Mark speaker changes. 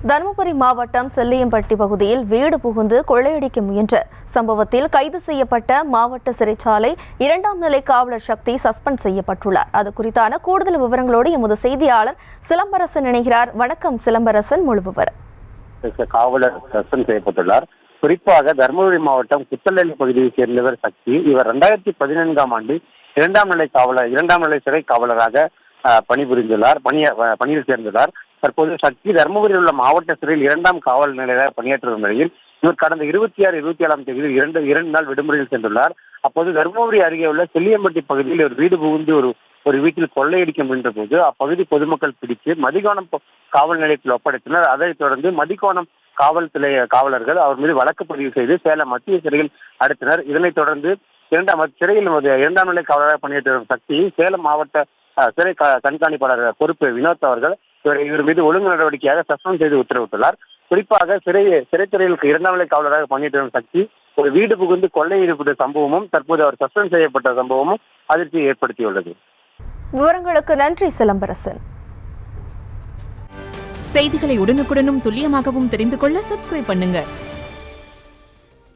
Speaker 1: தருமபுரி மாவட்டம் செல்லியம்பட்டி பகுதியில் வீடு புகுந்து கொள்ளையடிக்க முயன்ற சம்பவத்தில் கைது செய்யப்பட்ட மாவட்ட சிறைச்சாலை 2ஆம் நிலை காவலர் சக்தி சஸ்பெண்ட் செய்யப்பட்டுள்ளார். அது குறித்தான கூடுதல் விவரங்களோடு எமது செய்தியாளர் சிலம்பரசன் இணைகிறார். வணக்கம் சிலம்பரசன், முழு விவரம்.
Speaker 2: காவலர் சஸ்பெண்ட் செய்யப்பட்டுள்ளார். குறிப்பாக தருமபுரி மாவட்டம் குத்தலள்ளி பகுதியை சேர்ந்தவர் சக்தி. இவர் 2014ஆம் ஆண்டு 2ஆம் நிலை சிறை காவலராக பணிபுரிந்துள்ளார். பணியில் சேர்ந்துள்ளார். தற்போது சக்தி தருமபுரியில் உள்ள மாவட்ட சிறையில் 2ஆம் காவல் நிலையராக பணியாற்றி வரும் நிலையில் இவர் கடந்த 26, 27ஆம் தேதியில் இரண்டு நாள் விடுமுறையில் சென்றுள்ளார். அப்போது தருமபுரி அருகே உள்ள செல்லியம்பட்டி பகுதியில் ஒரு வீடு புகுந்து ஒரு வீட்டில் கொள்ளையடிக்க முயன்ற போது அப்பகுதி பொதுமக்கள் பிடித்து மதிகோணம் காவல் நிலையத்தில் ஒப்படைத்தனர். அதைத் தொடர்ந்து மதிகோணம் காவல் நிலைய காவலர்கள் அவர் மீது வழக்கு பதிவு செய்து சேலம் மத்திய சிறையில் அடைத்தனர். இதனைத் தொடர்ந்து சிறையில் 2ஆம் நிலை காவலராக பணியாற்றி வரும் சக்தி சேலம் மாவட்ட சிறை கண்காணிப்பாளர் பொறுப்பு வினோத் அவர்கள் இவர் மீது ஒழுங்கு நடவடிக்கையாக சஸ்பெண்ட் செய்து உத்தரவிட்டுள்ளார். குறிப்பாக சிறைத்துறையில் 2ஆம் நிலை காவலராக பணியாற்றி வரும் சக்தி ஒரு வீடு புகுந்து கொள்ளை ஈடுபட்ட சம்பவமும் தற்போது அவர் சஸ்பெண்ட் செய்யப்பட்ட சம்பவமும் அதிர்ச்சியை ஏற்படுத்தியுள்ளது.
Speaker 1: விவரங்களுக்கு நன்றி சிலம்பரசன்.
Speaker 3: செய்திகளை உடனுக்குடனும் துல்லியமாகவும் தெரிந்து கொள்ள சப்ஸ்கிரைப் பண்ணுங்க.